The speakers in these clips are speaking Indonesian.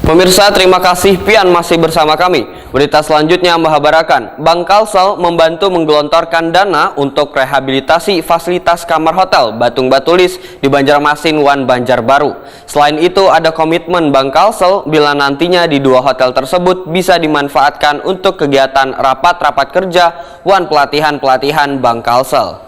Pemirsa, terima kasih pian masih bersama kami. Berita selanjutnya menghabarkan Bank Kalsel membantu menggelontorkan dana untuk rehabilitasi fasilitas kamar hotel Batung Batulis di Banjarmasin Wan Banjarbaru. Selain itu, ada komitmen Bank Kalsel bila nantinya di dua hotel tersebut bisa dimanfaatkan untuk kegiatan rapat-rapat kerja Wan pelatihan-pelatihan Bank Kalsel.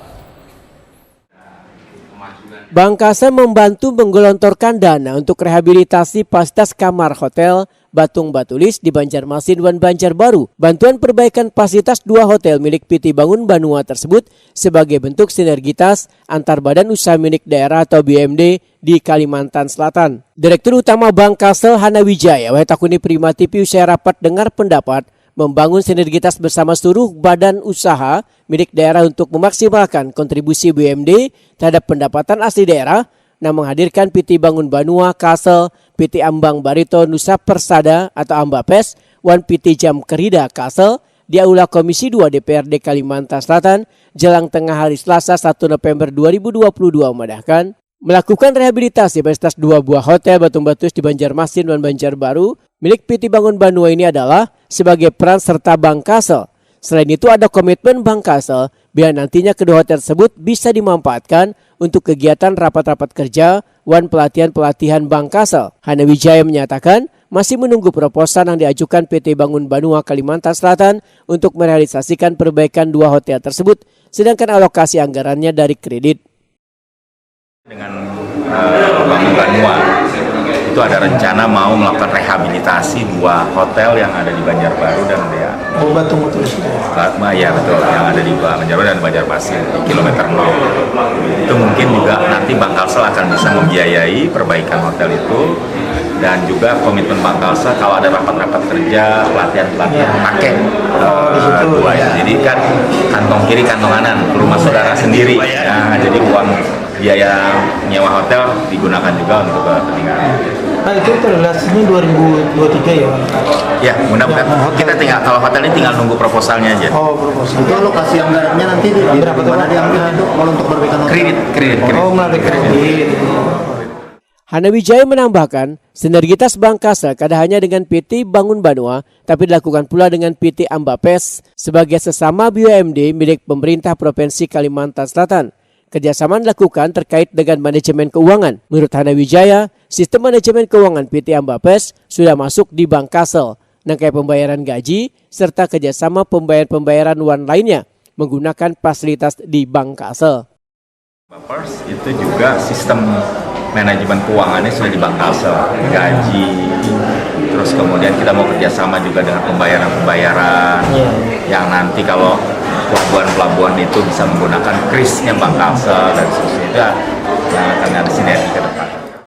Bank Kalsel membantu menggelontorkan dana untuk rehabilitasi fasilitas kamar hotel Batung Batulis di Banjarmasin Wan Banjarbaru. Bantuan perbaikan fasilitas dua hotel milik PT Bangun Banua tersebut sebagai bentuk sinergitas antar badan usaha milik daerah atau BUMD di Kalimantan Selatan. Direktur Utama Bank Kalsel Hanawijaya Wahetakuni Prima TV usai rapat dengar pendapat membangun sinergitas bersama seluruh badan usaha milik daerah untuk memaksimalkan kontribusi BUMD terhadap pendapatan asli daerah, nah menghadirkan PT Bangun Banua Kalsel, PT Ambang Barito Nusa Persada atau Ambapes, Wan PT Jam Kerida Kalsel di Aula Komisi 2 DPRD Kalimantan Selatan, jelang tengah hari Selasa 1 November 2022 memandahkan melakukan rehabilitasi fasilitas dua buah hotel Batung Batulis di Banjarmasin Wan Banjarbaru milik PT Bangun Banua ini adalah sebagai peran serta Bank Kalsel. Selain itu ada komitmen Bank Kalsel biar nantinya kedua hotel tersebut bisa dimanfaatkan untuk kegiatan rapat-rapat kerja Wan pelatihan-pelatihan Bank Kalsel. Hanawijaya menyatakan masih menunggu proposal yang diajukan PT Bangun Banua Kalimantan Selatan untuk merealisasikan perbaikan dua hotel tersebut, sedangkan alokasi anggarannya dari kredit. Dengan Bangun Banua itu ada rencana mau melakukan rehabilitasi dua hotel yang ada di Banjarbaru dan ya Batung Batulis. Ya betul, yang ada di Banjarbaru dan Banjarmasin di kilometer 0. Itu mungkin juga nanti Bank Kalsel akan bisa membiayai perbaikan hotel itu, dan juga komitmen Bank Kalsel kalau ada rapat-rapat kerja, pelatihan-pelatihan pakai dua ya. Jadi kan kantong kiri kantong kanan, rumah saudara sendiri. Nah, jadi uang biaya nyewa hotel digunakan juga untuk kepentingan. Nah itu terrealisasinya 2023 ya? Ya, mudah-mudahan. Kita tinggal, kalau hotel ini tinggal nunggu proposalnya aja. Oh, proposal. Itu alokasi anggarannya nanti di mana diambil itu kalau untuk perbaikan hotel? Kredit. Oh, melalui kredit. Hanawijaya menambahkan, sinergitas Bank Kalsel kada hanya dengan PT Bangun Banua, tapi dilakukan pula dengan PT Ambapes sebagai sesama BUMD milik pemerintah Provinsi Kalimantan Selatan. Kerjasama dilakukan terkait dengan manajemen keuangan. Menurut Hanawijaya, sistem manajemen keuangan PT Ambapes sudah masuk di Bank Kalsel, nangkai pembayaran gaji, serta kerjasama pembayaran Wan lainnya menggunakan fasilitas di Bank Kalsel. Ambapes itu juga sistem manajemen keuangannya sudah di Bank Kalsel, gaji, terus kemudian kita mau kerjasama juga dengan pembayaran yang nanti kalau pelabuhan-pelabuhan itu bisa menggunakan kris-nya Bank Kalsel dan seterusnya, yang akan ada sinergi ke depan.